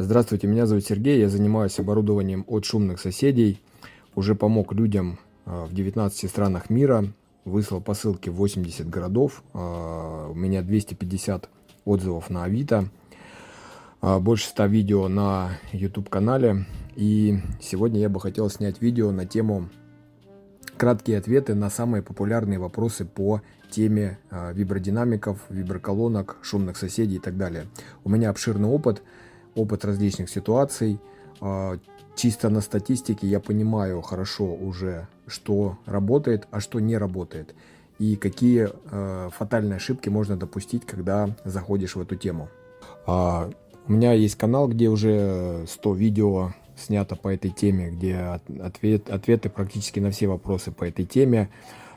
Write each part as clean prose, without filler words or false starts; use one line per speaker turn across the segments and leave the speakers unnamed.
Здравствуйте, меня зовут Сергей, я занимаюсь оборудованием от шумных соседей, уже помог людям в 19 странах мира, выслал посылки в 80 городов, у меня 250 отзывов на Авито, больше 100 видео на YouTube-канале, и сегодня я бы хотел снять видео на тему краткие ответы на самые популярные вопросы по теме вибродинамиков, виброколонок, шумных соседей и так далее. У меня обширный опыт различных ситуаций. Чисто на статистике я понимаю хорошо уже, что работает, а что не работает. И какие фатальные ошибки можно допустить, когда заходишь в эту тему. У меня есть канал, где уже 100 видео снято по этой теме, где ответы практически на все вопросы по этой теме.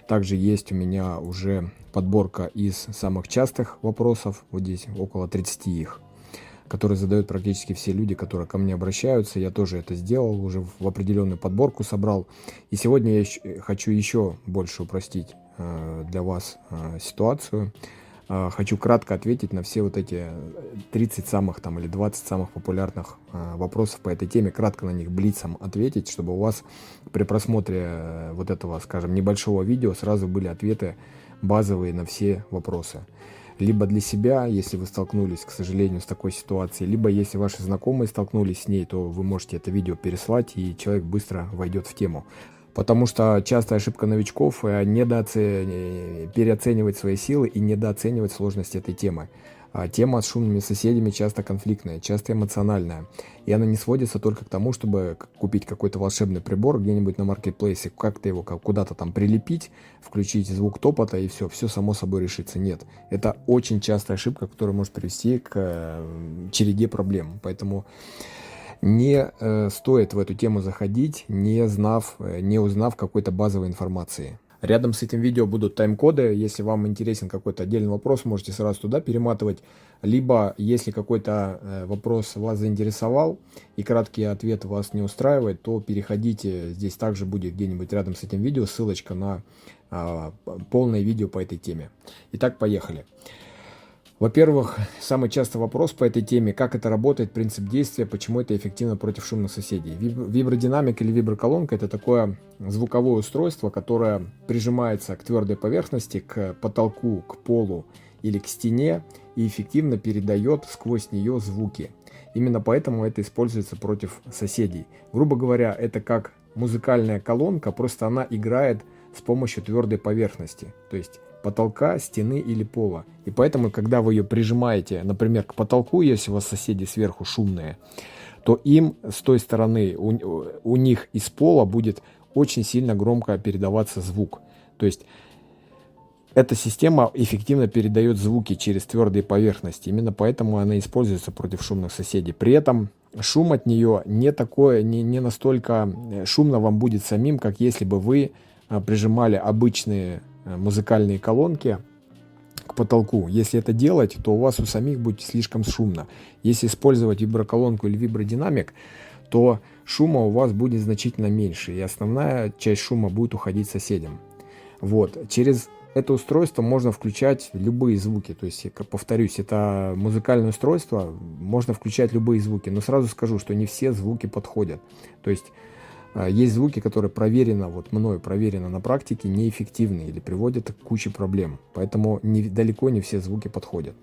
Также есть у меня уже подборка из самых частых вопросов, вот здесь около 30 их, которые задают практически все люди, которые ко мне обращаются. Я тоже это сделал, уже в определенную подборку собрал. И сегодня я хочу еще больше упростить для вас ситуацию. Хочу кратко ответить на все вот эти 30 самых там, или 20 самых популярных вопросов по этой теме, кратко на них блицом ответить, чтобы у вас при просмотре вот этого, скажем, небольшого видео сразу были ответы базовые на все вопросы. Либо для себя, если вы столкнулись, к сожалению, с такой ситуацией, либо если ваши знакомые столкнулись с ней, то вы можете это видео переслать, и человек быстро войдет в тему. Потому что частая ошибка новичков – переоценивать свои силы и недооценивать сложность этой темы. Тема с шумными соседями часто конфликтная, часто эмоциональная. И она не сводится только к тому, чтобы купить какой-то волшебный прибор где-нибудь на маркетплейсе, как-то его куда-то там прилепить, включить звук топота и все само собой решится. Нет. Это очень частая ошибка, которая может привести к череде проблем. Поэтому не стоит в эту тему заходить, не узнав какой-то базовой информации. Рядом с этим видео будут тайм-коды. Если вам интересен какой-то отдельный вопрос, можете сразу туда перематывать. Либо, если какой-то вопрос вас заинтересовал и краткий ответ вас не устраивает, то переходите. Здесь также будет где-нибудь рядом с этим видео ссылочка на полное видео по этой теме. Итак, поехали. Во-первых, самый частый вопрос по этой теме: как это работает, принцип действия, почему это эффективно против шумных соседей. Вибродинамик или виброколонка – это такое звуковое устройство, которое прижимается к твердой поверхности, к потолку, к полу или к стене и эффективно передает сквозь нее звуки. Именно поэтому это используется против соседей. Грубо говоря, это как музыкальная колонка, просто она играет с помощью твердой поверхности, то есть потолка, стены или пола. И поэтому, когда вы ее прижимаете, например, к потолку, если у вас соседи сверху шумные, то им с той стороны, у них из пола будет очень сильно громко передаваться звук. То есть эта система эффективно передает звуки через твердые поверхности. Именно поэтому она используется против шумных соседей. При этом шум от нее не настолько шумно вам будет самим, как если бы вы прижимали обычные музыкальные колонки к потолку. Если это делать, то у вас у самих будет слишком шумно. Если использовать виброколонку или вибродинамик, то шума у вас будет значительно меньше, и основная часть шума будет уходить соседям. Вот. Через это устройство можно включать любые звуки. То есть, повторюсь, это музыкальное устройство, можно включать любые звуки. Но сразу скажу, что не все звуки подходят. То есть есть звуки, которые мною проверено на практике, неэффективны или приводят к куче проблем. Поэтому далеко не все звуки подходят.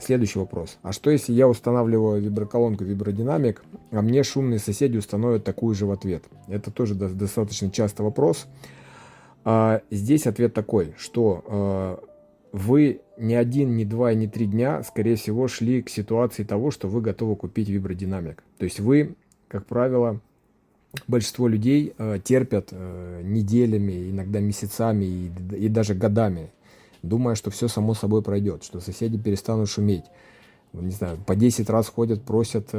Следующий вопрос. А что если я устанавливаю виброколонку, вибродинамик, а мне шумные соседи установят такую же в ответ? Это тоже достаточно частый вопрос. Здесь ответ такой, что вы ни 1, ни 2, ни 3 дня, скорее всего, шли к ситуации того, что вы готовы купить вибродинамик. То есть вы, как правило, большинство людей терпят неделями, иногда месяцами и даже годами, думая, что все само собой пройдет, что соседи перестанут шуметь. Не знаю, по 10 раз ходят, просят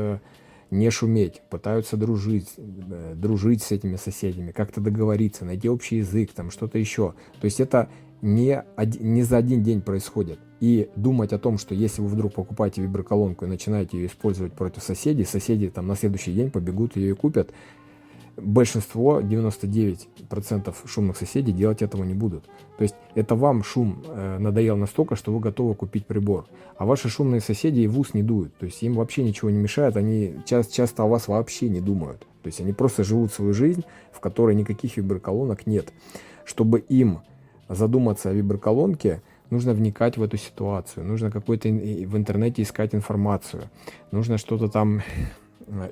не шуметь, пытаются дружить с этими соседями, как-то договориться, найти общий язык, там что-то еще. То есть это не за один день происходит. И думать о том, что если вы вдруг покупаете виброколонку и начинаете ее использовать против соседей, соседи там на следующий день побегут ее и купят, большинство, 99% шумных соседей делать этого не будут. То есть это вам шум надоел настолько, что вы готовы купить прибор. А ваши шумные соседи и в ус не дуют. То есть им вообще ничего не мешает, они часто о вас вообще не думают. То есть они просто живут свою жизнь, в которой никаких виброколонок нет. Чтобы им задуматься о виброколонке, нужно вникать в эту ситуацию, нужно какой-то в интернете искать информацию, нужно что-то там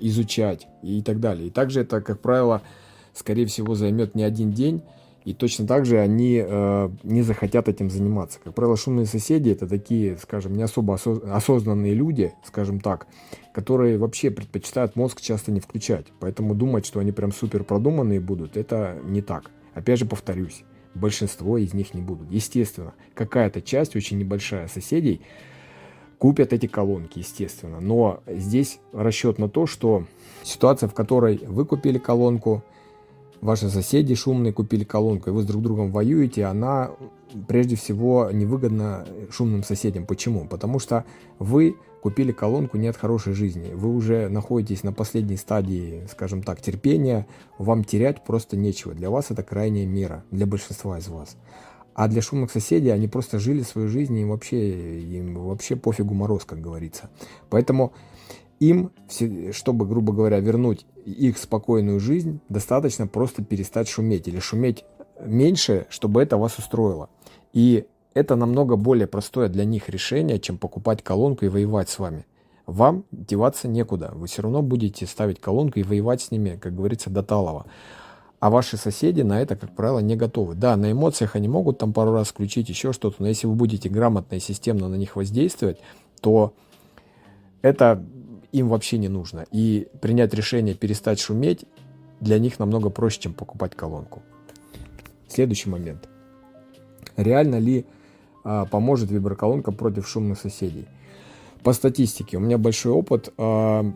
изучать и так далее. И также это, как правило, скорее всего, займет не один день, и точно так же они не захотят этим заниматься. Как правило, шумные соседи — это такие, скажем, не особо осознанные люди, скажем так, которые вообще предпочитают мозг часто не включать. Поэтому думать, что они прям супер продуманные будут, это не так. Опять же повторюсь, большинство из них не будут. Естественно, какая-то часть, очень небольшая, соседей купят эти колонки, естественно. Но здесь расчет на то, что ситуация, в которой вы купили колонку, ваши соседи шумные купили колонку, и вы с друг другом воюете, она прежде всего невыгодна шумным соседям. Почему? Потому что вы купили колонку не от хорошей жизни. Вы уже находитесь на последней стадии, скажем так, терпения. Вам терять просто нечего. Для вас это крайняя мера, для большинства из вас. А для шумных соседей они просто жили свою жизнь, и им вообще пофигу мороз, как говорится. Поэтому им, чтобы, грубо говоря, вернуть их спокойную жизнь, достаточно просто перестать шуметь или шуметь меньше, чтобы это вас устроило. И это намного более простое для них решение, чем покупать колонку и воевать с вами. Вам деваться некуда. Вы все равно будете ставить колонку и воевать с ними, как говорится, до талого. А ваши соседи на это, как правило, не готовы. Да, на эмоциях они могут там пару раз включить еще что-то, но если вы будете грамотно и системно на них воздействовать, то это им вообще не нужно. И принять решение перестать шуметь для них намного проще, чем покупать колонку. Следующий момент. Реально ли поможет виброколонка против шумных соседей? По статистике, у меня большой опыт. Да,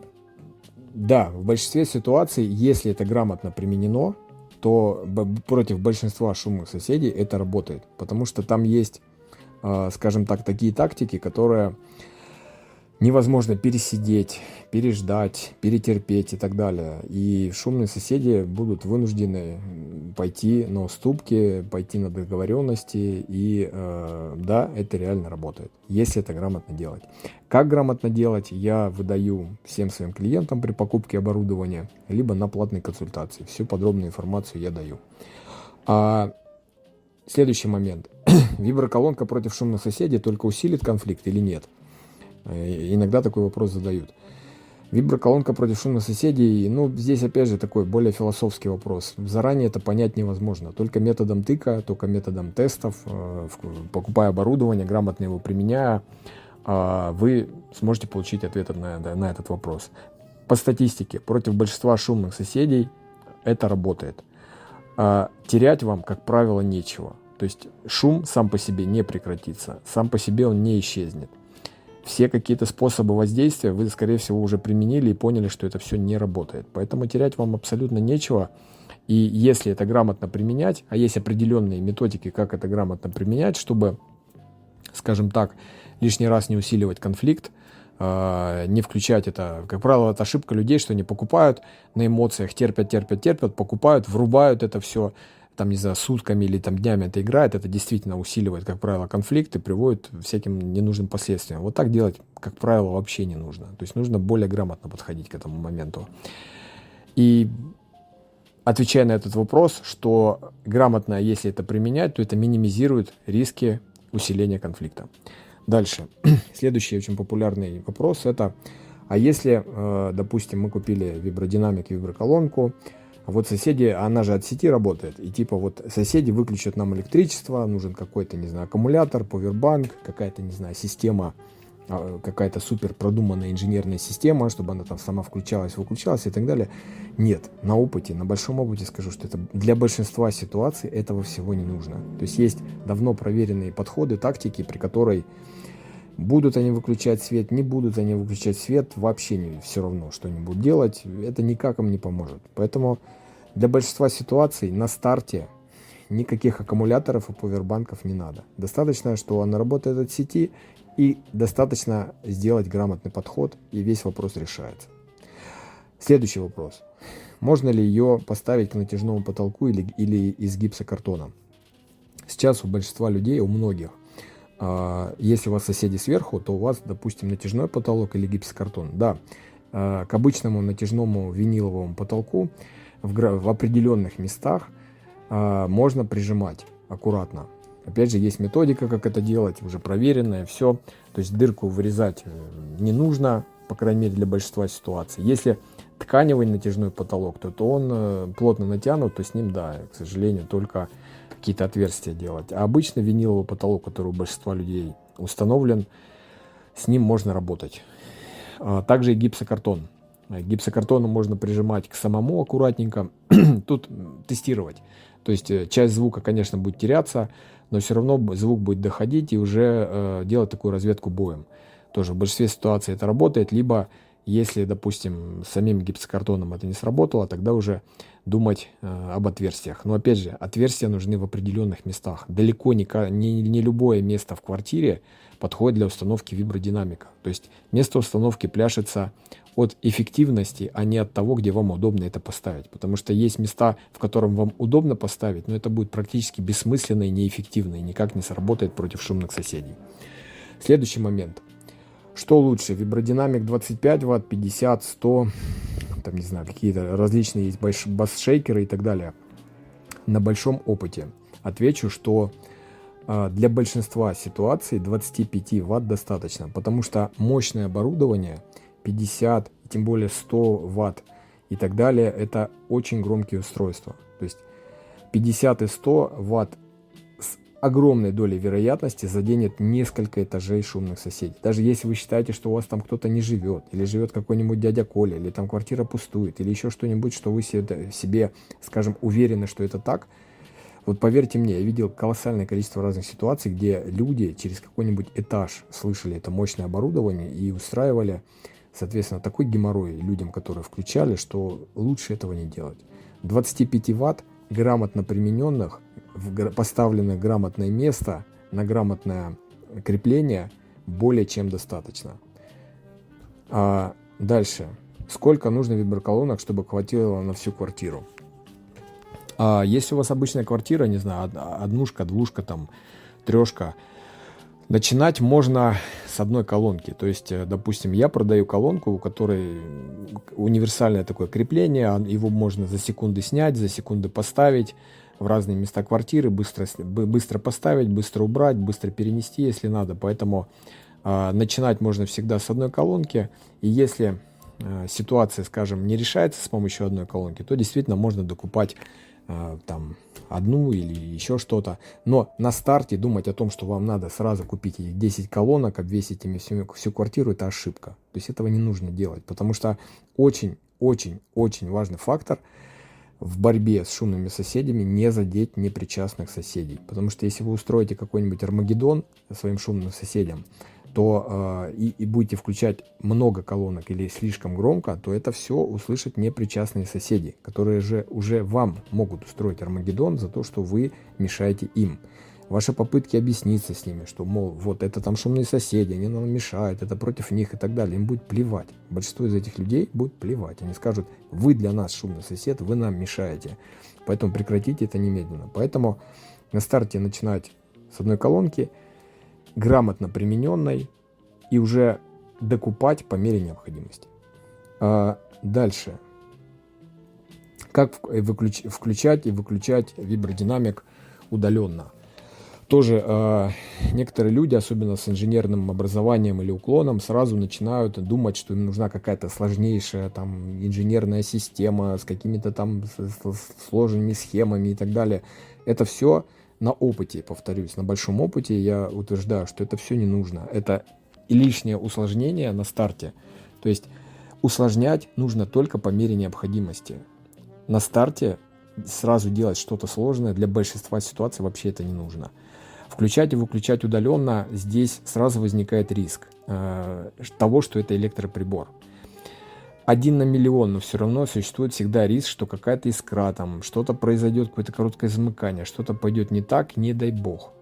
в большинстве ситуаций, если это грамотно применено, то против большинства шумных соседей это работает. Потому что там есть, скажем так, такие тактики, которые невозможно пересидеть, переждать, перетерпеть и так далее. И шумные соседи будут вынуждены пойти на уступки, пойти на договоренности. И да, это реально работает, если это грамотно делать. Как грамотно делать, я выдаю всем своим клиентам при покупке оборудования, либо на платной консультации. Всю подробную информацию я даю. Следующий момент. Виброколонка против шумных соседей только усилит конфликт или нет? Иногда такой вопрос задают. Виброколонка против шумных соседей, здесь опять же такой более философский вопрос. Заранее это понять невозможно. Только методом тыка, только методом тестов, покупая оборудование, грамотно его применяя, вы сможете получить ответ на этот вопрос. По статистике, против большинства шумных соседей это работает. Терять вам, как правило, нечего. То есть шум сам по себе не прекратится, сам по себе он не исчезнет. Все какие-то способы воздействия вы, скорее всего, уже применили и поняли, что это все не работает. Поэтому терять вам абсолютно нечего. И если это грамотно применять, а есть определенные методики, как это грамотно применять, чтобы, скажем так, лишний раз не усиливать конфликт, не включать это. Как правило, это ошибка людей, что они покупают на эмоциях, терпят, покупают, врубают это все, там, не знаю, сутками или там днями это играет, это действительно усиливает, как правило, конфликт и приводит к всяким ненужным последствиям. Вот так делать, как правило, вообще не нужно. То есть нужно более грамотно подходить к этому моменту. И отвечая на этот вопрос, что грамотно, если это применять, то это минимизирует риски усиления конфликта. Дальше. Следующий очень популярный вопрос это, а если, допустим, мы купили вибродинамик, виброколонку, вот соседи, она же от сети работает, и типа вот соседи выключат нам электричество, нужен какой-то, не знаю, аккумулятор, повербанк, какая-то, не знаю, система, какая-то супер продуманная инженерная система, чтобы она там сама включалась, выключалась и так далее. Нет, на опыте, на большом опыте скажу, что это для большинства ситуаций этого всего не нужно. То есть есть давно проверенные подходы, тактики, при которой будут они выключать свет, не будут они выключать свет, вообще не все равно, что они будут делать, это никак им не поможет. Поэтому для большинства ситуаций на старте никаких аккумуляторов и повербанков не надо. Достаточно, что она работает от сети, и достаточно сделать грамотный подход, и весь вопрос решается. Следующий вопрос. Можно ли ее поставить к натяжному потолку или из гипсокартона? Сейчас у большинства людей, у многих, если у вас соседи сверху, то у вас, допустим, натяжной потолок или гипсокартон. Да, к обычному натяжному виниловому потолку в определенных местах можно прижимать аккуратно. Опять же, есть методика, как это делать, уже проверенная, все. То есть дырку вырезать не нужно, по крайней мере, для большинства ситуаций. Если тканевый натяжной потолок, то он плотно натянут, то с ним, да, к сожалению, только какие-то отверстия делать. А обычно виниловый потолок, который у большинства людей установлен, с ним можно работать. Также и гипсокартон. К гипсокартону можно прижимать к самому аккуратненько. Тут тестировать. То есть часть звука, конечно, будет теряться, но все равно звук будет доходить и уже делать такую разведку боем. Тоже в большинстве ситуаций это работает. Либо, если, допустим, с самим гипсокартоном это не сработало, тогда уже думать об отверстиях. Но опять же, отверстия нужны в определенных местах. Далеко не любое место в квартире подходит для установки вибродинамика. То есть место установки пляшется от эффективности, а не от того, где вам удобно это поставить. Потому что есть места, в котором вам удобно поставить, но это будет практически бессмысленно и неэффективно, и никак не сработает против шумных соседей. Следующий момент. Что лучше? Вибродинамик 25 Вт, 50, 100, там, не знаю, какие-то различные есть бас-шейкеры и так далее. На большом опыте отвечу, что для большинства ситуаций 25 Вт достаточно, потому что мощное оборудование 50, тем более 100 Вт и так далее, это очень громкие устройства. То есть 50 и 100 Вт с огромной долей вероятности заденет несколько этажей шумных соседей. Даже если вы считаете, что у вас там кто-то не живет, или живет какой-нибудь дядя Коля, или там квартира пустует, или еще что-нибудь, что вы себе, скажем, уверены, что это так. Вот поверьте мне, я видел колоссальное количество разных ситуаций, где люди через какой-нибудь этаж слышали это мощное оборудование и устраивали, соответственно, такой геморрой людям, которые включали, что лучше этого не делать. 25 Вт грамотно примененных, поставленных в грамотное место, на грамотное крепление более чем достаточно. Дальше. Сколько нужно виброколонок, чтобы хватило на всю квартиру? Если у вас обычная квартира, не знаю, однушка, двушка, там, трешка, начинать можно с одной колонки. То есть, допустим, я продаю колонку, у которой универсальное такое крепление, его можно за секунды снять, за секунды поставить в разные места квартиры, быстро поставить, быстро убрать, быстро перенести, если надо. Поэтому начинать можно всегда с одной колонки. И если ситуация, скажем, не решается с помощью одной колонки, то действительно можно докупать там одну или еще что-то. Но на старте думать о том, что вам надо сразу купить 10 колонок, обвесить ими всю квартиру, это ошибка. То есть этого не нужно делать, потому что очень-очень-очень важный фактор в борьбе с шумными соседями — не задеть непричастных соседей. Потому что если вы устроите какой-нибудь Армагеддон своим шумным соседям, то и будете включать много колонок или слишком громко, то это все услышат непричастные соседи, которые же уже вам могут устроить Армагеддон за то, что вы мешаете им. Ваши попытки объясниться с ними, что, мол, вот это там шумные соседи, они нам мешают, это против них и так далее, им будет плевать. Большинство из этих людей будет плевать. Они скажут: вы для нас шумный сосед, вы нам мешаете. Поэтому прекратите это немедленно. Поэтому на старте начинать с одной колонки, грамотно примененной, и уже докупать по мере необходимости. Дальше. Как включать и выключать вибродинамик удаленно? Тоже некоторые люди, особенно с инженерным образованием или уклоном, сразу начинают думать, что им нужна какая-то сложнейшая там инженерная система с какими-то там сложными схемами и так далее. Это все на опыте, повторюсь, на большом опыте я утверждаю, что это все не нужно. Это лишнее усложнение на старте. То есть усложнять нужно только по мере необходимости. На старте сразу делать что-то сложное для большинства ситуаций вообще это не нужно. Включать и выключать удаленно, здесь сразу возникает риск того, что это электроприбор. 1 на миллион, но все равно существует всегда риск, что какая-то искра, там что-то произойдет, какое-то короткое замыкание, что-то пойдет не так, не дай бог.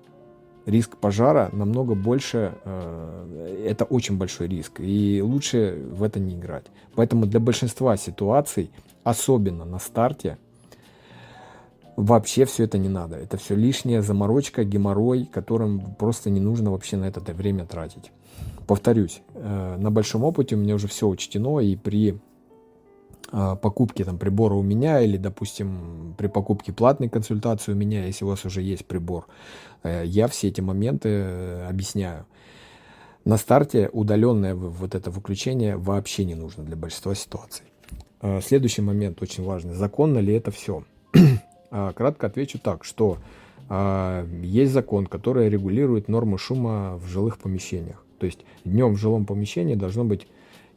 риск пожара намного больше, это очень большой риск, и лучше в это не играть. Поэтому для большинства ситуаций, особенно на старте, вообще все это не надо. Это все лишняя заморочка, геморрой, которым просто не нужно вообще на это время тратить. Повторюсь, на большом опыте у меня уже все учтено, и при покупке там прибора у меня, или, допустим, при покупке платной консультации у меня, если у вас уже есть прибор, я все эти моменты объясняю. На старте удаленное вот это выключение вообще не нужно для большинства ситуаций. Следующий момент очень важный. Законно ли это все? Кратко отвечу так, что есть закон, который регулирует норму шума в жилых помещениях. То есть днем в жилом помещении должно быть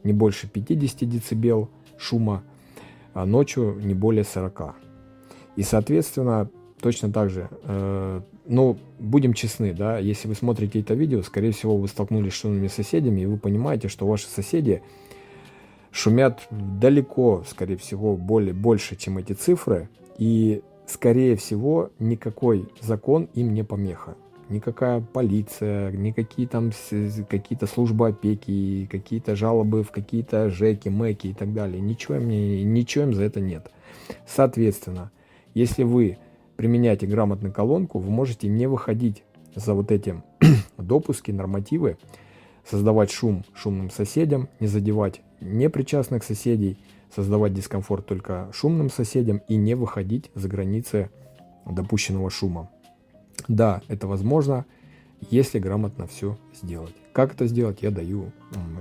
не больше 50 дБ шума, а ночью не более 40. И, соответственно, точно так же, будем честны, да, если вы смотрите это видео, скорее всего, вы столкнулись с шумными соседями, и вы понимаете, что ваши соседи шумят далеко, скорее всего, больше, чем эти цифры, и, скорее всего, никакой закон им не помеха. Никакая полиция, никакие там какие-то службы опеки, какие-то жалобы в какие-то ЖЭКи, МЭКи и так далее. Ничего им за это нет. Соответственно, если вы применяете грамотную колонку, вы можете не выходить за вот эти допуски, нормативы, создавать шум шумным соседям, не задевать непричастных соседей, создавать дискомфорт только шумным соседям и не выходить за границы допущенного шума. Да, это возможно, если грамотно все сделать. Как это сделать, я даю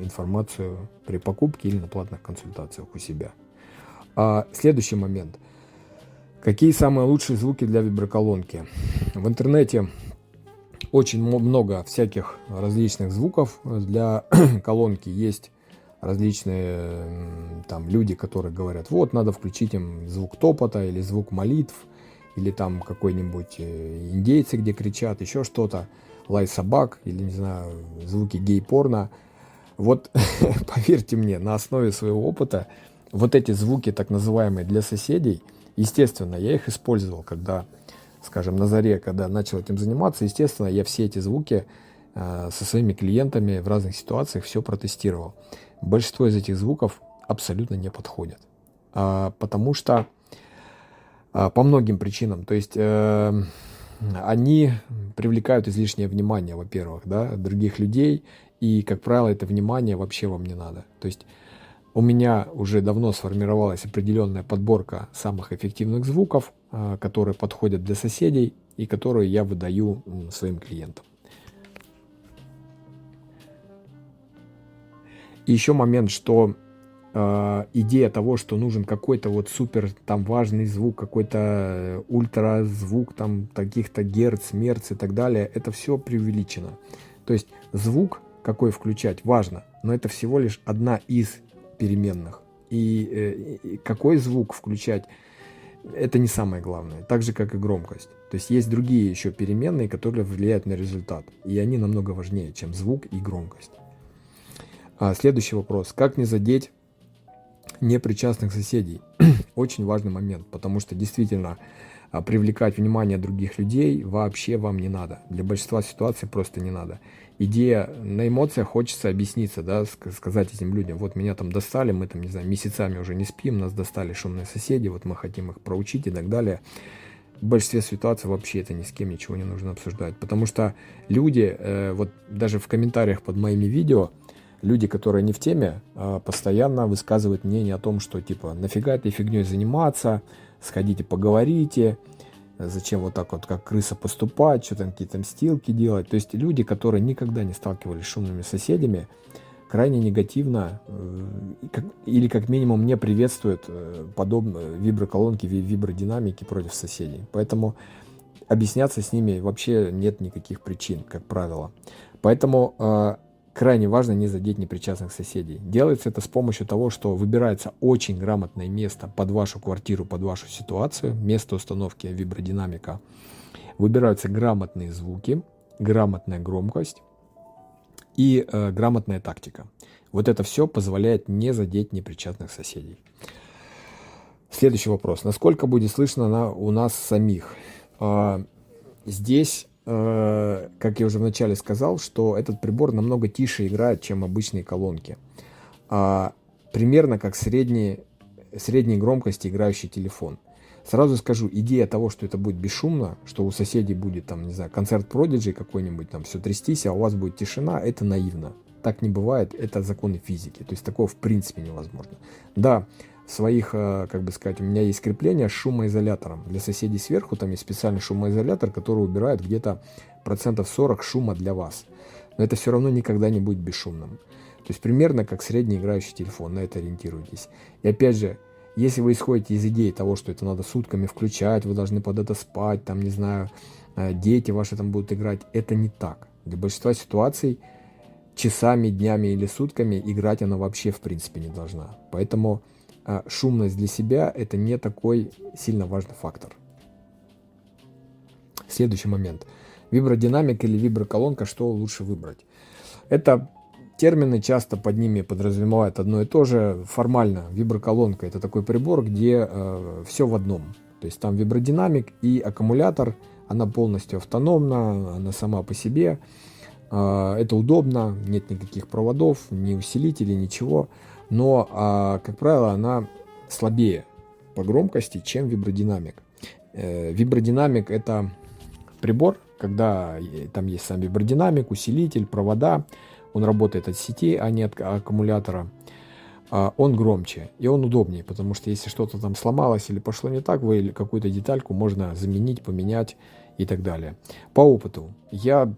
информацию при покупке или на платных консультациях у себя. Следующий момент. Какие самые лучшие звуки для виброколонки? В интернете очень много всяких различных звуков для колонки. Есть различные там люди, которые говорят, вот надо включить им звук топота или звук молитв, или там какой-нибудь индейцы, где кричат, еще что-то, лай собак, или, не знаю, звуки гей-порно. Вот, поверьте мне, на основе своего опыта, вот эти звуки, так называемые, для соседей, естественно, я их использовал, когда, скажем, на заре, когда начал этим заниматься, естественно, я все эти звуки со своими клиентами в разных ситуациях все протестировал. Большинство из этих звуков абсолютно не подходят, потому что по многим причинам. То есть они привлекают излишнее внимание, во-первых, да, других людей, и, как правило, это внимание вообще вам не надо. То есть у меня уже давно сформировалась определенная подборка самых эффективных звуков, которые подходят для соседей и которые я выдаю своим клиентам. И еще момент, что идея того, что нужен какой-то вот супер там важный звук, какой-то ультразвук там таких-то герц, мерц и так далее, это все преувеличено. То есть звук какой включать важно, но это всего лишь одна из переменных. И какой звук включать, это не самое главное, так же как и громкость. То есть есть другие еще переменные, которые влияют на результат, и они намного важнее, чем звук и громкость. Следующий вопрос. Как не задеть непричастных соседей? Очень важный момент, потому что действительно привлекать внимание других людей вообще вам не надо. Для большинства ситуаций просто не надо. Идея на эмоциях, хочется объясниться, да, сказать этим людям, вот меня там достали, мы там, не знаю, месяцами уже не спим, нас достали шумные соседи, вот мы хотим их проучить и так далее. В большинстве ситуаций вообще это ни с кем ничего не нужно обсуждать, потому что люди, вот даже в комментариях под моими видео, люди, которые не в теме, постоянно высказывают мнение о том, что типа нафига этой фигней заниматься, сходите поговорите, зачем вот так вот как крыса поступать, что там какие-то мстилки делать. То есть люди, которые никогда не сталкивались с шумными соседями, крайне негативно или как минимум не приветствуют подобные виброколонки, вибродинамики против соседей. Поэтому объясняться с ними вообще нет никаких причин, как правило. Поэтому крайне важно не задеть непричастных соседей. Делается это с помощью того, что выбирается очень грамотное место под вашу квартиру, под вашу ситуацию, место установки вибродинамика. Выбираются грамотные звуки, грамотная громкость и грамотная тактика. Вот это все позволяет не задеть непричастных соседей. Следующий вопрос. Насколько будет слышно у нас самих? Здесь как я уже вначале сказал, что этот прибор намного тише играет, чем обычные колонки. Примерно как средней громкости играющий телефон. Сразу скажу, идея того, что это будет бесшумно, что у соседей будет там, не знаю, концерт Prodigy какой-нибудь, там все трястись, а у вас будет тишина, это наивно. Так не бывает, это законы физики. То есть такого в принципе невозможно. Да, в своих, как бы сказать, у меня есть крепление с шумоизолятором. Для соседей сверху там есть специальный шумоизолятор, который убирает где-то 40% шума для вас. Но это все равно никогда не будет бесшумным. То есть примерно как средний играющий телефон, на это ориентируйтесь. И опять же, если вы исходите из идеи того, что это надо сутками включать, вы должны под это спать, там, не знаю, дети ваши там будут играть, это не так. Для большинства ситуаций часами, днями или сутками играть она вообще в принципе не должна. Поэтому шумность для себя это не такой сильно важный фактор. Следующий момент. Вибродинамик или виброколонка, что лучше выбрать? Это термины, часто под ними подразумевают одно и то же. Формально виброколонка это такой прибор, где все в одном. То есть там вибродинамик и аккумулятор, она полностью автономна, она сама по себе. Это удобно, нет никаких проводов, ни усилителей, ничего. Но, как правило, она слабее по громкости, чем вибродинамик. Вибродинамик это прибор, когда там есть сам вибродинамик, усилитель, провода. Он работает от сети, а не от аккумулятора. Он громче и он удобнее, потому что если что-то там сломалось или пошло не так, вы какую-то детальку можно заменить, поменять и так далее. По опыту я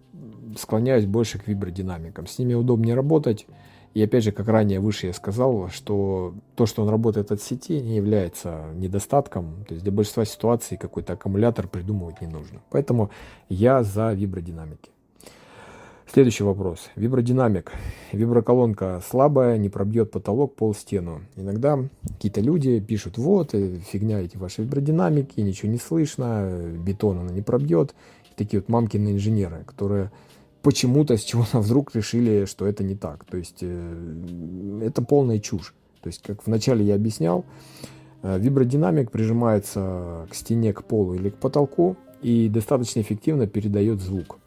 склоняюсь больше к вибродинамикам. С ними удобнее работать. И опять же, как ранее выше я сказал, что то, что он работает от сети, не является недостатком. То есть для большинства ситуаций какой-то аккумулятор придумывать не нужно. Поэтому я за вибродинамики. Следующий вопрос. Вибродинамик. Виброколонка слабая, не пробьет потолок, пол, стену. Иногда какие-то люди пишут, вот, фигня эти ваши вибродинамики, ничего не слышно, бетон она не пробьет. И такие вот мамкины инженеры, которые почему-то с чего-то вдруг решили, что это не так. То есть это полная чушь. То есть, как вначале я объяснял, вибродинамик прижимается к стене, к полу или к потолку и достаточно эффективно передает звук.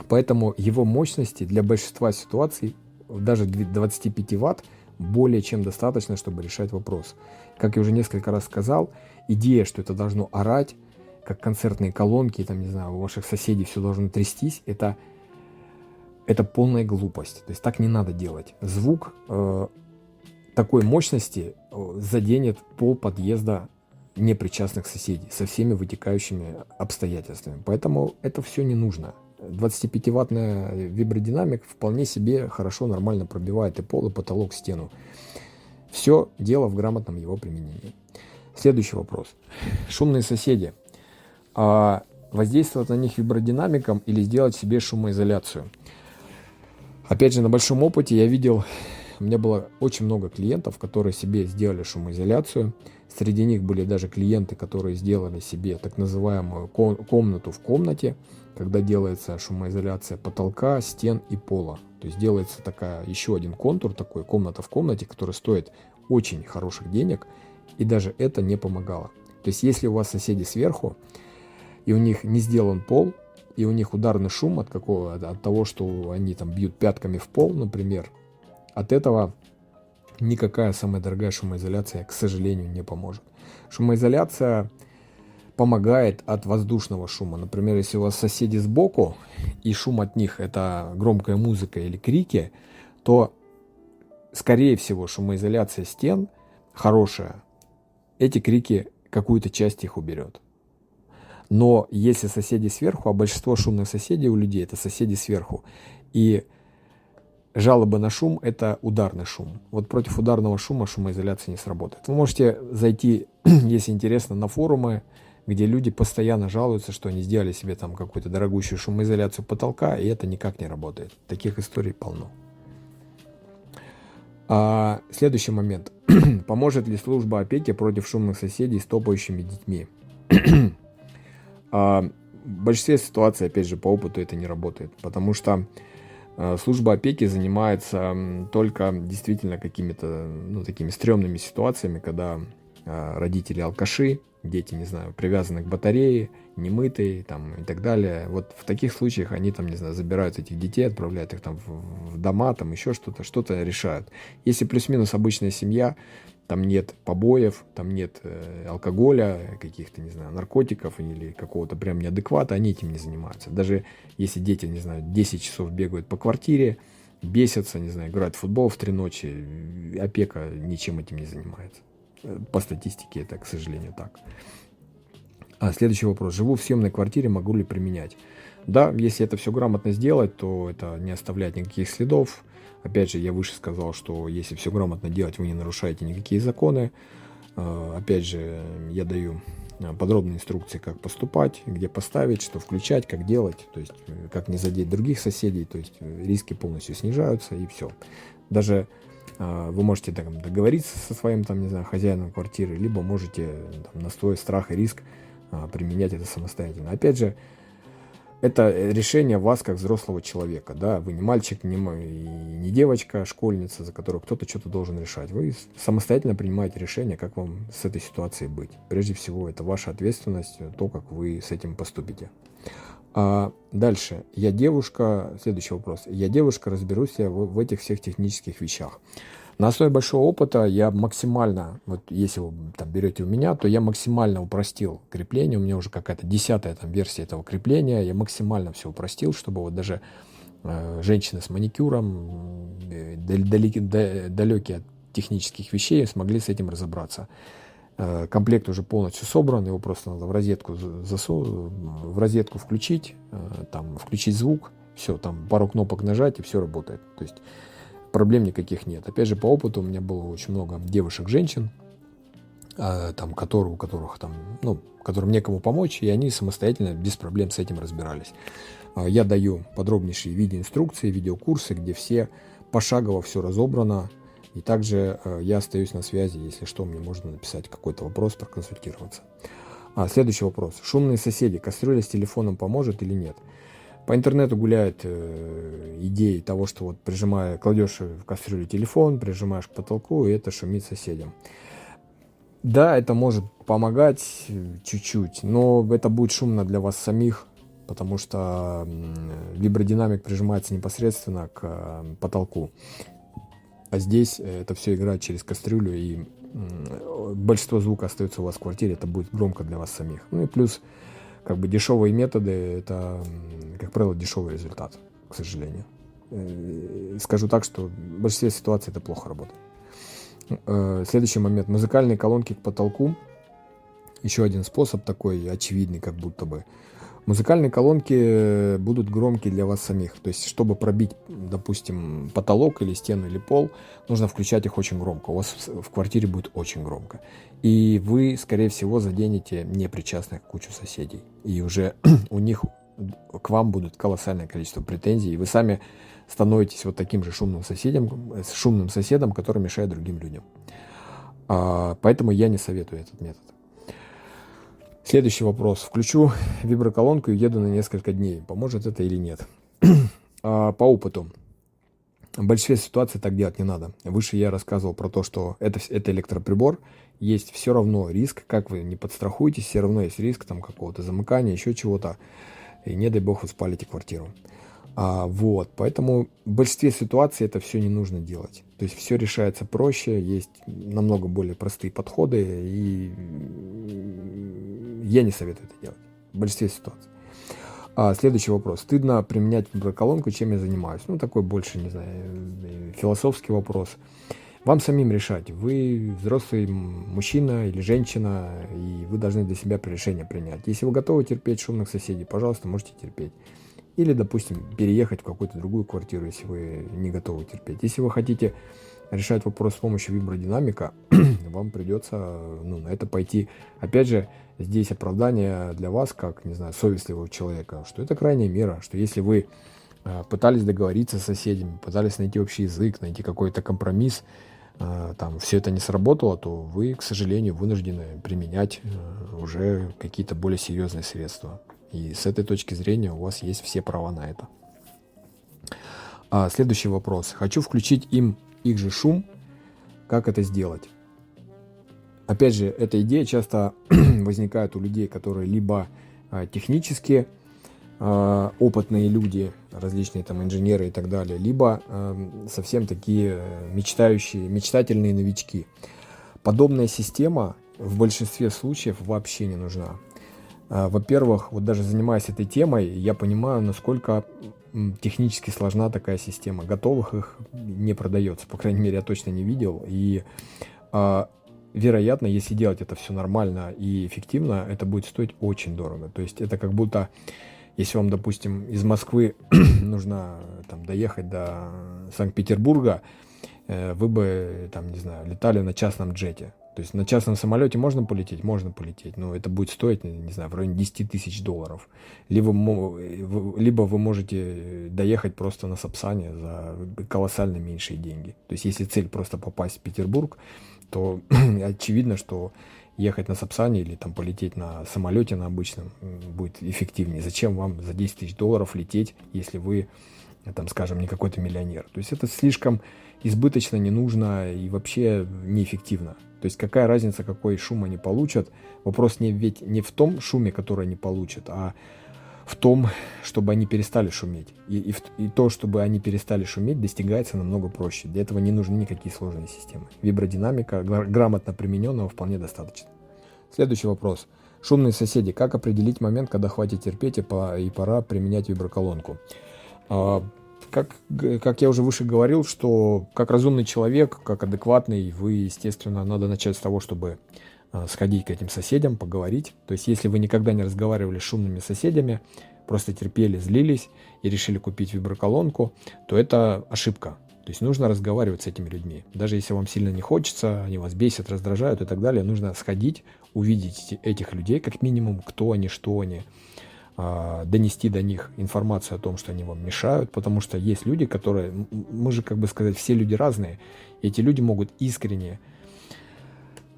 Поэтому его мощности для большинства ситуаций, даже 25 Вт, более чем достаточно, чтобы решать вопрос. Как я уже несколько раз сказал, идея, что это должно орать, как концертные колонки, там, не знаю, у ваших соседей все должно трястись, это полная глупость. То есть так не надо делать. Звук такой мощности заденет пол подъезда непричастных соседей со всеми вытекающими обстоятельствами. Поэтому это все не нужно. 25-ваттный вибродинамик вполне себе хорошо, нормально пробивает и пол, и потолок, стену. Все дело в грамотном его применении. Следующий вопрос. Шумные соседи. Воздействовать на них вибродинамиком или сделать себе шумоизоляцию? Опять же, на большом опыте я видел, у меня было очень много клиентов, которые себе сделали шумоизоляцию. Среди них были даже клиенты, которые сделали себе так называемую комнату в комнате, когда делается шумоизоляция потолка, стен и пола. То есть делается еще один контур, такой комната в комнате, который стоит очень хороших денег, и даже это не помогало. То есть если у вас соседи сверху, и у них не сделан пол, и у них ударный шум от того, что они там бьют пятками в пол, например, от этого никакая самая дорогая шумоизоляция, к сожалению, не поможет. Шумоизоляция помогает от воздушного шума. Например, если у вас соседи сбоку, и шум от них это громкая музыка или крики, то, скорее всего, шумоизоляция стен хорошая. Эти крики какую-то часть их уберет. Но если соседи сверху, а большинство шумных соседей у людей это соседи сверху, и жалобы на шум – это ударный шум. Вот против ударного шума шумоизоляция не сработает. Вы можете зайти, если интересно, на форумы, где люди постоянно жалуются, что они сделали себе там какую-то дорогущую шумоизоляцию потолка, и это никак не работает. Таких историй полно. Следующий момент. Поможет ли служба опеки против шумных соседей с топающими детьми? В большинстве ситуаций, опять же, по опыту это не работает, потому что служба опеки занимается только действительно какими-то такими стрёмными ситуациями, когда родители алкаши, дети, не знаю, привязаны к батарее, немытые там и так далее. Вот в таких случаях они там, не знаю, забирают этих детей, отправляют их там в дома, там еще что-то решают. Если плюс-минус обычная семья, там нет побоев, там нет алкоголя, каких-то, не знаю, наркотиков или какого-то прям неадеквата, они этим не занимаются. Даже если дети, не знаю, 10 часов бегают по квартире, бесятся, не знаю, играют в футбол в 3 ночи, опека ничем этим не занимается. По статистике это, к сожалению, так. Следующий вопрос. Живу в съемной квартире, могу ли применять? Да, если это все грамотно сделать, то это не оставляет никаких следов. Опять же, я выше сказал, что если все грамотно делать, вы не нарушаете никакие законы. Опять же, я даю подробные инструкции, как поступать, где поставить, что включать, как делать, то есть как не задеть других соседей, то есть риски полностью снижаются и все. Даже вы можете договориться со своим, там, не знаю, хозяином квартиры, либо можете там, на свой страх и риск применять это самостоятельно. Опять же, это решение вас как взрослого человека, да, вы не мальчик, не девочка, школьница, за которую кто-то что-то должен решать. Вы самостоятельно принимаете решение, как вам с этой ситуацией быть. Прежде всего, это ваша ответственность, то, как вы с этим поступите. Дальше. Я девушка, следующий вопрос. Я девушка, разберусь я в этих всех технических вещах. На основе большого опыта я максимально, вот если вы там берете у меня, то я максимально упростил крепление. У меня уже какая-то 10-я там версия этого крепления. Я максимально все упростил, чтобы вот даже женщины с маникюром, далекие от технических вещей, смогли с этим разобраться. Комплект уже полностью собран, его просто надо в розетку включить, там включить звук, все, там пару кнопок нажать и все работает. То есть проблем никаких нет. Опять же, по опыту у меня было очень много девушек-женщин, там, у которых там, ну, которым некому помочь, и они самостоятельно, без проблем с этим разбирались. Я даю подробнейшие видеоинструкции, видеокурсы, где все пошагово все разобрано. И также я остаюсь на связи, если что, мне можно написать какой-то вопрос, проконсультироваться. Следующий вопрос. Шумные соседи. Кастрюля с телефоном поможет или нет? По интернету гуляют идеи того, что вот кладешь в кастрюлю телефон, прижимаешь к потолку, и это шумит соседям. Да, это может помогать чуть-чуть, но это будет шумно для вас самих, потому что вибродинамик прижимается непосредственно к потолку. А здесь это все играет через кастрюлю, и большинство звука остается у вас в квартире, это будет громко для вас самих. Ну и плюс, как бы дешевые методы, это, как правило, дешевый результат, к сожалению. Скажу так, что в большинстве ситуаций это плохо работает. Следующий момент. Музыкальные колонки к потолку. Еще один способ такой очевидный, как будто бы. Музыкальные колонки будут громкие для вас самих. То есть, чтобы пробить, допустим, потолок или стену или пол, нужно включать их очень громко. У вас в квартире будет очень громко. И вы, скорее всего, заденете непричастных кучу соседей. И уже у них к вам будет колоссальное количество претензий. И вы сами становитесь вот таким же шумным соседом, который мешает другим людям. Поэтому я не советую этот метод. Следующий вопрос. Включу виброколонку и еду на несколько дней. Поможет это или нет? По опыту. В большинстве ситуаций так делать не надо. Выше я рассказывал про то, что это электроприбор. Есть все равно риск, как вы не подстрахуетесь, все равно есть риск там какого-то замыкания, еще чего-то. И не дай бог вы спалите квартиру. Поэтому в большинстве ситуаций это все не нужно делать. То есть все решается проще, есть намного более простые подходы, и я не советую это делать в большинстве ситуаций. Следующий вопрос. Стыдно применять виброколонку, чем я занимаюсь? Ну, такой больше, не знаю, философский вопрос. Вам самим решать. Вы взрослый мужчина или женщина, и вы должны для себя решение принять. Если вы готовы терпеть шумных соседей, пожалуйста, можете терпеть. Или, допустим, переехать в какую-то другую квартиру, если вы не готовы терпеть. Если вы хотите решать вопрос с помощью вибродинамика, вам придется на это пойти. Опять же, здесь оправдание для вас, как, не знаю, совестливого человека, что это крайняя мера, что если вы пытались договориться с соседями, пытались найти общий язык, найти какой-то компромисс, там все это не сработало, то вы, к сожалению, вынуждены применять уже какие-то более серьезные средства. И с этой точки зрения у вас есть все права на это. Следующий вопрос. Хочу включить их же шум. Как это сделать? Опять же, эта идея часто возникает у людей, которые либо технически опытные люди, различные там инженеры и так далее, либо совсем такие мечтательные новички. Подобная система в большинстве случаев вообще не нужна. Во-первых, вот даже занимаясь этой темой, я понимаю, насколько технически сложна такая система. Готовых их не продается, по крайней мере, я точно не видел. И вероятно, если делать это все нормально и эффективно, это будет стоить очень дорого. То есть это как будто, если вам, допустим, из Москвы нужно там доехать до Санкт-Петербурга, вы бы, там, не знаю, летали на частном джете. То есть на частном самолете можно полететь? Можно полететь, но это будет стоить, не знаю, в районе 10 тысяч долларов. Либо вы можете доехать просто на Сапсане за колоссально меньшие деньги. То есть если цель просто попасть в Петербург, то очевидно, что ехать на Сапсане или там полететь на самолете на обычном будет эффективнее. Зачем вам за 10 тысяч долларов лететь, если вы, там, скажем, не какой-то миллионер? То есть это слишком избыточно, не нужно и вообще неэффективно. То есть какая разница, какой шум они получат? Вопрос ведь не в том шуме, который они получат, а в том, чтобы они перестали шуметь. И то, чтобы они перестали шуметь, достигается намного проще. Для этого не нужны никакие сложные системы. Вибродинамика, грамотно примененного, вполне достаточно. Следующий вопрос. Шумные соседи. Как определить момент, когда хватит терпеть и пора применять виброколонку? Как я уже выше говорил, что как разумный человек, как адекватный, вы, естественно, надо начать с того, чтобы сходить к этим соседям, поговорить. То есть, если вы никогда не разговаривали с шумными соседями, просто терпели, злились и решили купить виброколонку, то это ошибка. То есть, нужно разговаривать с этими людьми. Даже если вам сильно не хочется, они вас бесят, раздражают и так далее, нужно сходить, увидеть этих людей, как минимум, кто они, что они, донести до них информацию о том, что они вам мешают, потому что есть люди, которые, мы же, как бы сказать, все люди разные, и эти люди могут искренне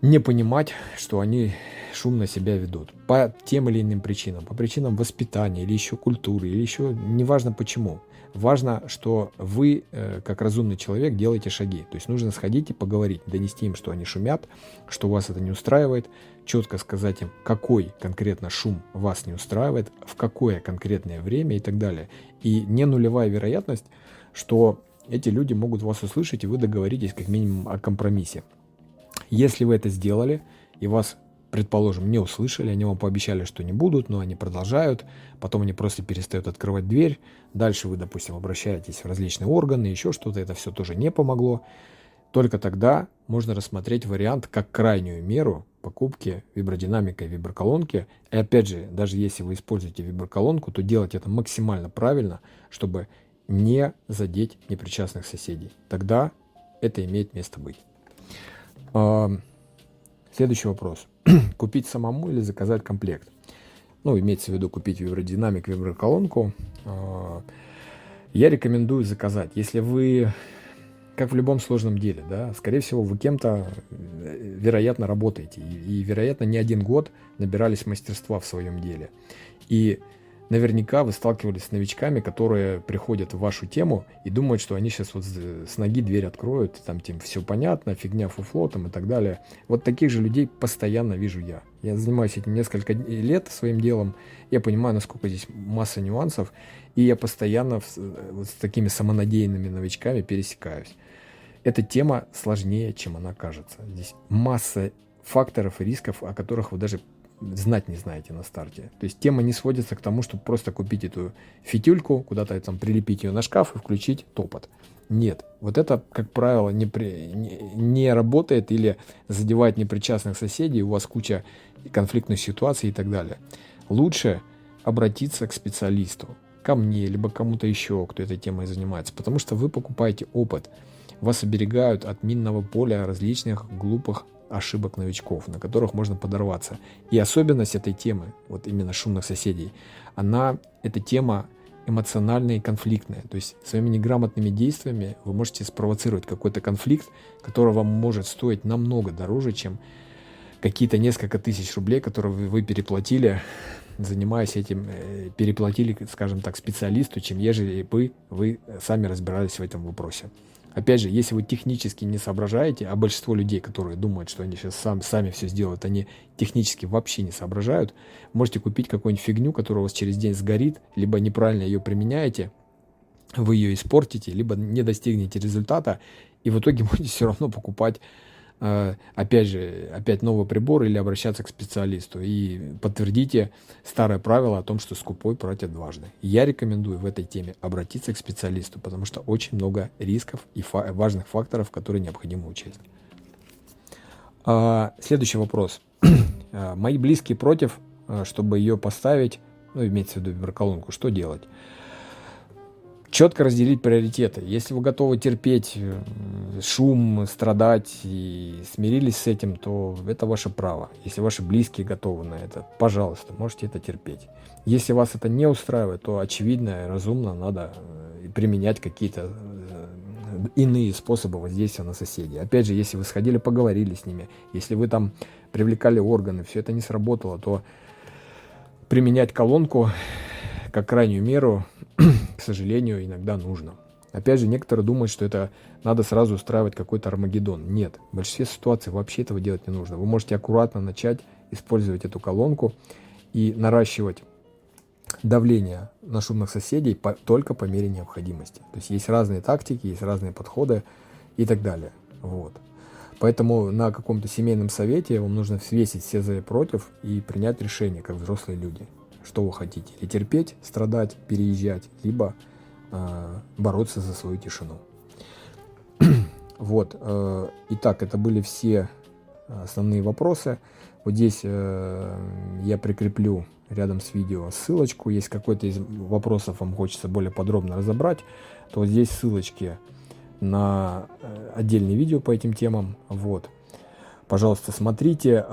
не понимать, что они шумно себя ведут по тем или иным причинам, по причинам воспитания или еще культуры, или еще неважно почему. Важно, что вы, как разумный человек, делаете шаги. То есть нужно сходить и поговорить, донести им, что они шумят, что вас это не устраивает, четко сказать им, какой конкретно шум вас не устраивает, в какое конкретное время и так далее. И не нулевая вероятность, что эти люди могут вас услышать, и вы договоритесь как минимум о компромиссе. Если вы это сделали, и вас, предположим, не услышали, они вам пообещали, что не будут, но они продолжают, потом они просто перестают открывать дверь, дальше вы, допустим, обращаетесь в различные органы, еще что-то, это все тоже не помогло, только тогда можно рассмотреть вариант как крайнюю меру покупки вибродинамика и виброколонки. И опять же, даже если вы используете виброколонку, то делать это максимально правильно, чтобы не задеть непричастных соседей. Тогда это имеет место быть. Следующий вопрос. Купить самому или заказать комплект? Ну, имеется в виду купить вибродинамик, виброколонку. Я рекомендую заказать. Если вы, как в любом сложном деле, да, скорее всего, вы кем-то, вероятно, работаете. И, вероятно, не один год набирались мастерства в своем деле. И наверняка вы сталкивались с новичками, которые приходят в вашу тему и думают, что они сейчас вот с ноги дверь откроют, там тем все понятно, фигня, фуфло там и так далее. Вот таких же людей постоянно вижу я. Я занимаюсь этим несколько лет своим делом, я понимаю, насколько здесь масса нюансов, и я постоянно вот с такими самонадеянными новичками пересекаюсь. Эта тема сложнее, чем она кажется. Здесь масса факторов и рисков, о которых вы даже знать не знаете на старте. То есть тема не сводится к тому, чтобы просто купить эту фитюльку, куда-то там прилепить ее на шкаф и включить топот. Нет. Вот это, как правило, не работает или задевает непричастных соседей, у вас куча конфликтных ситуаций и так далее. Лучше обратиться к специалисту, ко мне, либо кому-то еще, кто этой темой занимается, потому что вы покупаете опыт. Вас оберегают от минного поля различных глупых ошибок новичков, на которых можно подорваться. И особенность этой темы, вот именно шумных соседей, эта тема эмоциональная и конфликтная. То есть своими неграмотными действиями вы можете спровоцировать какой-то конфликт, который вам может стоить намного дороже, чем какие-то несколько тысяч рублей, которые вы переплатили, занимаясь этим, переплатили, скажем так, специалисту, чем ежели бы вы сами разбирались в этом вопросе. Опять же, если вы технически не соображаете, а большинство людей, которые думают, что они сейчас сами все сделают, они технически вообще не соображают, можете купить какую-нибудь фигню, которая у вас через день сгорит, либо неправильно ее применяете, вы ее испортите, либо не достигнете результата, и в итоге будете все равно покупать, опять новый прибор или обращаться к специалисту. И подтвердите старое правило о том, что скупой платит дважды. Я рекомендую в этой теме обратиться к специалисту, потому что очень много рисков и важных факторов, которые необходимо учесть. Следующий вопрос. Мои близкие против, чтобы ее поставить, имеется в виду виброколонку, что делать? Четко разделить приоритеты. Если вы готовы терпеть шум, страдать и смирились с этим, то это ваше право. Если ваши близкие готовы на это, пожалуйста, можете это терпеть. Если вас это не устраивает, то очевидно и разумно надо применять какие-то иные способы воздействия на соседей. Опять же, если вы сходили, поговорили с ними, если вы там привлекали органы, все это не сработало, то применять колонку как крайнюю меру, к сожалению, иногда нужно. Опять же, некоторые думают, что это надо сразу устраивать какой-то Армагеддон. Нет, в большинстве ситуаций вообще этого делать не нужно. Вы можете аккуратно начать использовать эту колонку и наращивать давление на шумных соседей только по мере необходимости. То есть есть разные тактики, есть разные подходы и так далее. Вот. Поэтому на каком-то семейном совете вам нужно взвесить все за и против и принять решение, как взрослые люди. Что вы хотите? Или терпеть, страдать, переезжать, либо бороться за свою тишину. Вот. Итак, это были все основные вопросы. Вот здесь я прикреплю рядом с видео ссылочку. Если какой-то из вопросов вам хочется более подробно разобрать, то вот здесь ссылочки на отдельные видео по этим темам. Вот. Пожалуйста, смотрите.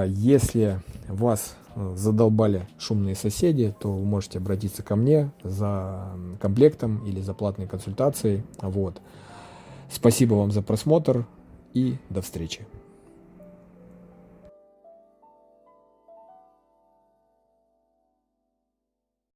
Если вас задолбали шумные соседи, то вы можете обратиться ко мне за комплектом или за платной консультацией. Вот. Спасибо вам за просмотр и до встречи.